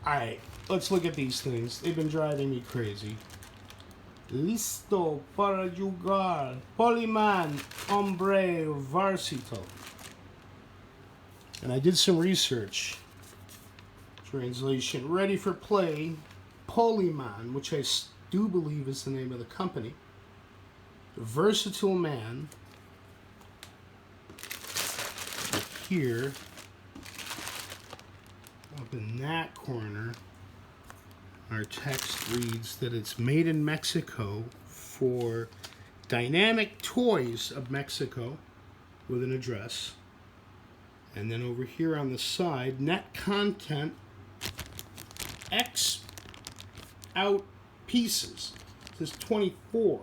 Alright, let's look at these things. They've been driving me crazy. Listo para jugar. Poli-Man, hombre varsito. And I did some research. Translation, ready for play. Poli-Man, which I do believe is the name of the company. Versatile man. Here, up in that corner, our text reads that it's made in Mexico for Dynamic Toys of Mexico with an address. And then over here on the side, net content X out pieces. This is 24.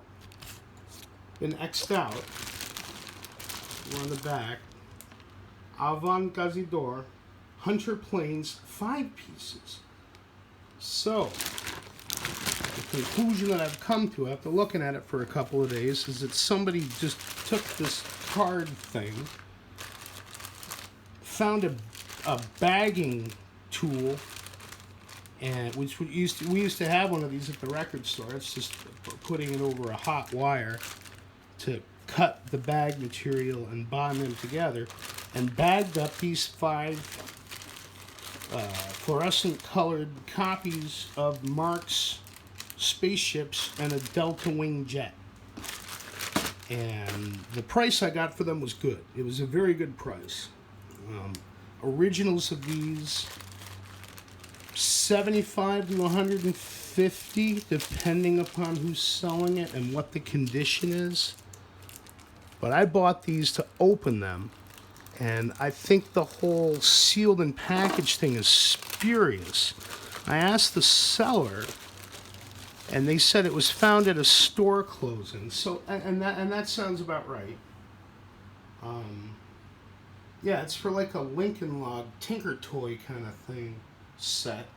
Been X'd out. We're on the back. Avant-Cazador, Hunter Planes, 5 pieces. So, the conclusion that I've come to after looking at it for a couple of days is that somebody just took this card thing, found a bagging tool, and which we used to have one of these at the record store. It's just putting it over a hot wire to cut the bag material and bond them together, and bagged up these 5 fluorescent colored copies of Marx spaceships and a Delta Wing jet. And the price I got for them was good. It was a very good price. Originals of these, $75 to $150, depending upon who's selling it and what the condition is. But I bought these to open them, and I think the whole sealed and packaged thing is spurious. I asked the seller, and they said it was found at a store closing. So, and that sounds about right. Yeah, it's for like a Lincoln Log Tinker Toy kind of thing set.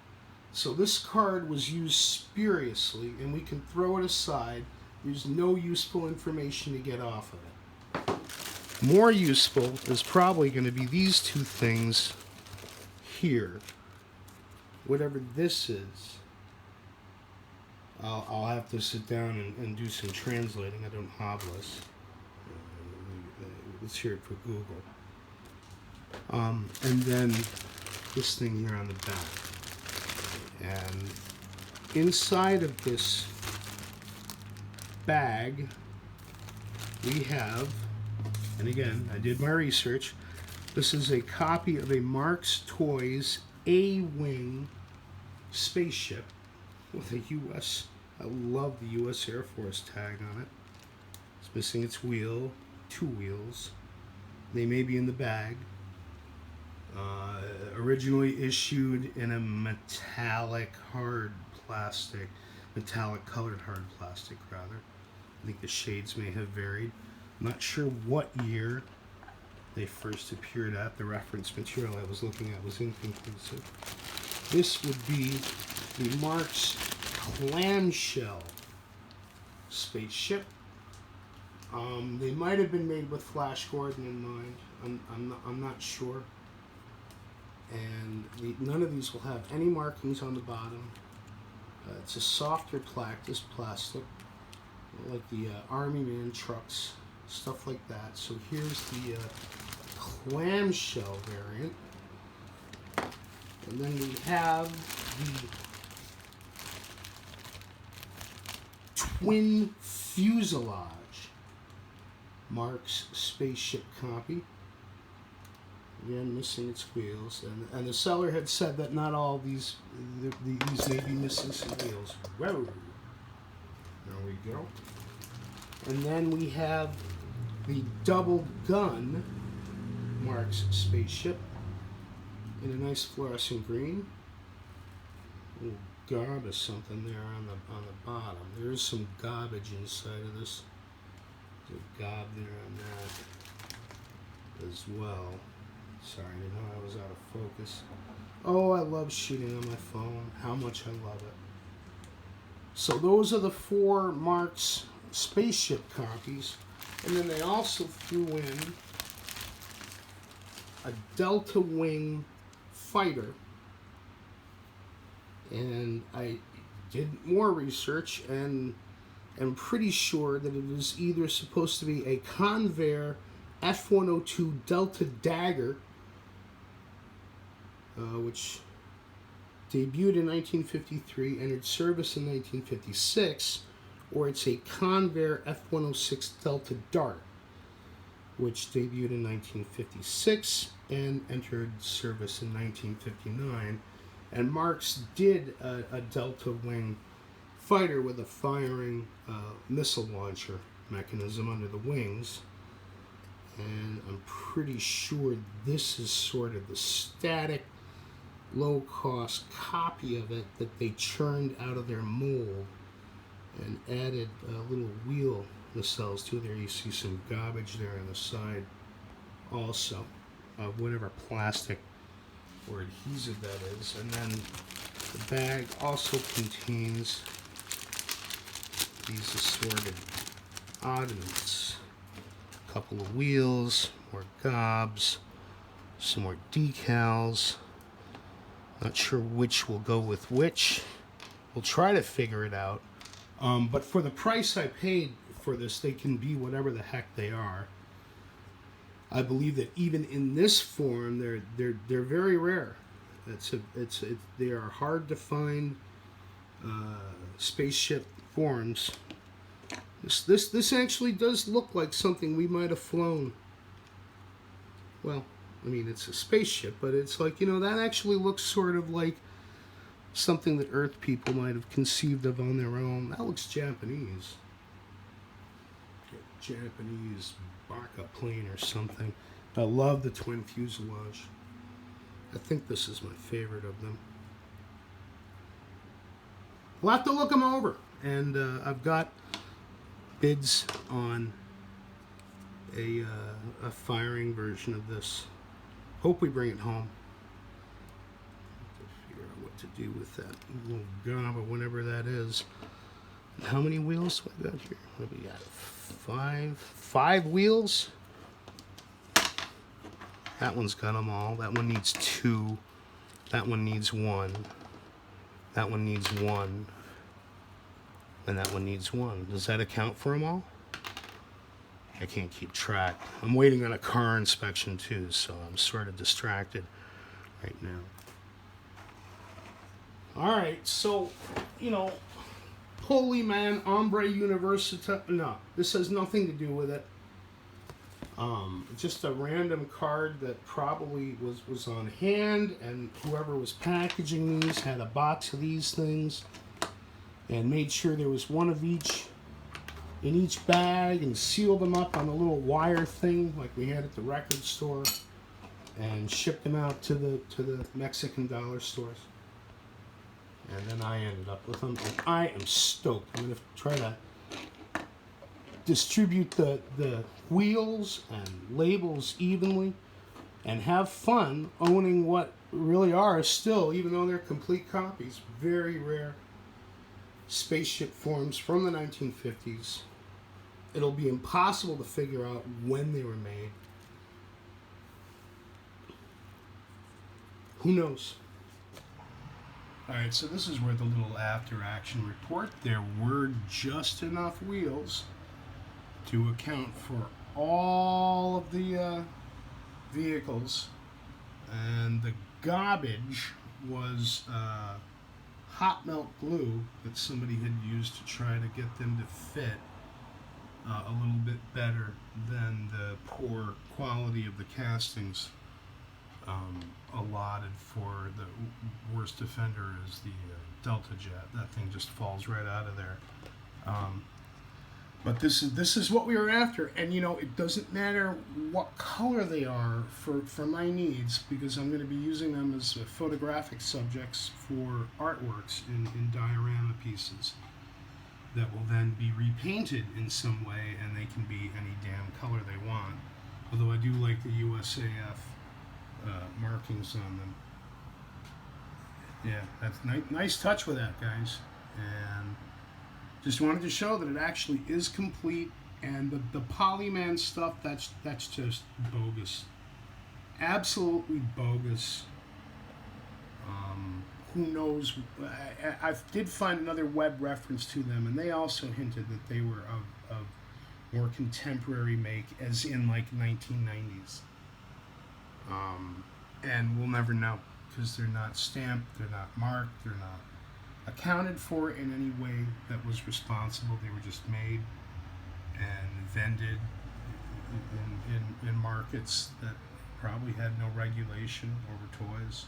So this card was used spuriously, and we can throw it aside. There's no useful information to get off of it. More useful is probably going to be these 2 things here. Whatever this is, I'll have to sit down and do some translating. I don't have this. Let's hear it for Google. And then this thing here on the back. And inside of this bag, we have, and again, I did my research, this is a copy of a Marx Toys A-Wing spaceship with a U.S., I love the U.S. Air Force tag on it. It's missing its wheel, 2 wheels. They may be in the bag. Originally issued in a metallic colored plastic, rather. I think the shades may have varied. I'm not sure what year they first appeared at. The reference material I was looking at was inconclusive. This would be the Marx clamshell spaceship. They might have been made with Flash Gordon in mind. I'm not sure. And none of these will have any markings on the bottom. It's a softer plastic, like the Army Man trucks, stuff like that. So here's the clamshell variant. And then we have the twin fuselage Marx spaceship copy. Again, missing its wheels, and the seller had said that not all these may be missing some wheels. Whoa! There we go. And then we have the double gun Marx spaceship in a nice fluorescent green. A little garbage something there on the bottom. There is some garbage inside of this. There's a gob there on that as well. Sorry, you know I was out of focus. Oh, I love shooting on my phone. How much I love it. So those are the 4 Marx spaceship copies. And then they also threw in a Delta Wing fighter And I did more research and am pretty sure that it is either supposed to be a Convair F-102 Delta Dagger, which debuted in 1953, entered service in 1956, or it's a Convair F-106 Delta Dart, which debuted in 1956 and entered service in 1959. And Marx did a Delta Wing fighter with a firing missile launcher mechanism under the wings. And I'm pretty sure this is sort of the static, low-cost copy of it that they churned out of their mold and added little wheel nacelles to. There you see some garbage there on the side also of whatever plastic or adhesive that is. And then the bag also contains these assorted oddments. A couple of wheels, more gobs, some more decals. Not sure which will go with which. We'll try to figure it out. But for the price I paid for this, they can be whatever the heck they are. I believe that even in this form, they're very rare. They are hard to find spaceship forms. This actually does look like something we might have flown. Well, I mean, it's a spaceship, but it's like, that actually looks sort of like something that Earth people might have conceived of on their own. That looks Japanese. Japanese Baka plane or something. I love the twin fuselage. I think this is my favorite of them. We'll have to look them over. And I've got bids on a firing version of this. Hope we bring it home. Figure out what to do with that little gob or whatever that is. And how many wheels do I got here? What do we got? Five wheels. That one's got them all. That one needs 2. That one needs 1. That one needs 1. And that one needs 1. Does that account for them all? I can't keep track. I'm waiting on a car inspection too, so I'm sort of distracted right now. Alright, so, Poli-Man, Hombre Universita. No, this has nothing to do with it. Just a random card that probably was on hand, and whoever was packaging these had a box of these things and made sure there was one of each in each bag and sealed them up on a little wire thing like we had at the record store and shipped them out to the Mexican dollar stores. And then I ended up with them, and I am stoked. I'm going to try to distribute the wheels and labels evenly and have fun owning what really are still, even though they're complete copies, very rare spaceship forms from the 1950s. It'll be impossible to figure out when they were made. Who knows? Alright, so this is where the little after-action report. There were just enough wheels to account for all of the vehicles, and the garbage was hot melt glue that somebody had used to try to get them to fit a little bit better than the poor quality of the castings allotted for. The worst offender is the Delta Jet. That thing just falls right out of there. But this is what we were after, and it doesn't matter what color they are for my needs, because I'm going to be using them as photographic subjects for artworks in diorama pieces that will then be repainted in some way, and they can be any damn color they want. Although I do like the USAF markings on them. Yeah, that's nice touch with that, guys. And just wanted to show that it actually is complete, and the Poli-Man stuff, that's just bogus. Absolutely bogus. who knows? I did find another web reference to them, and they also hinted that they were of more contemporary make, as in like 1990s. And we'll never know because they're not stamped, they're not marked, they're not accounted for in any way that was responsible. They were just made and vended in markets that probably had no regulation over toys.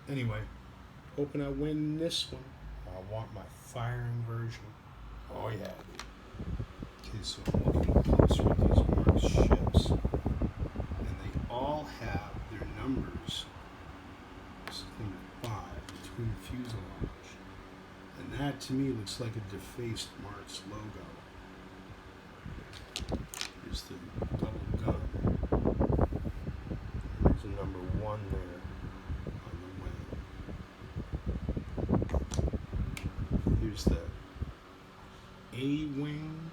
Anyway, hoping I win this one. I want my firing version. Oh yeah. Okay, so I'm looking closer at these Marx ships, and they all have their numbers. This is number 5 between the fuselage, and that to me looks like a defaced Marx logo. Here's the double gun. There's a number 1 there on the wing. Here's the A-wing.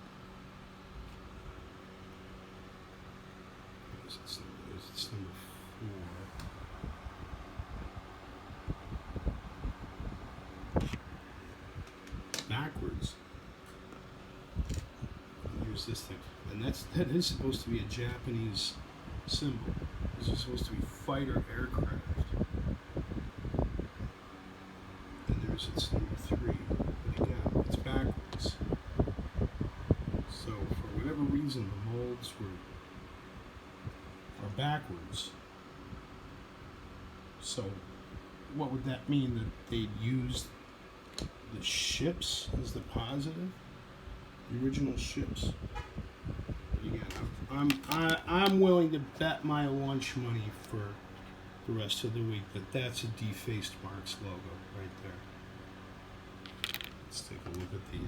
It's number 4. Backwards. Here's this thing. And that is supposed to be a Japanese symbol. This is supposed to be fighter aircraft. And it's number 3. But again, it's backwards. So for whatever reason the molds are backwards. So what would that mean? That they'd used the ships as the positive? The original ships? Again, I'm willing to bet my lunch money for the rest of the week that that's a defaced Marx logo right there. Let's take a look at the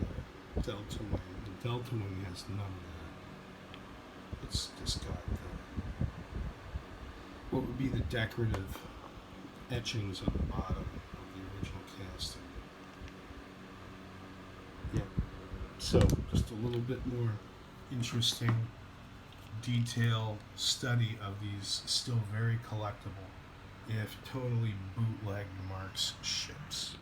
Delta wing. The Delta wing has none of that. It's just got what would be the decorative etchings on the bottom of the original casting. Yeah. So just a little bit more interesting detailed study of these still very collectible, if totally bootleg Marx ships.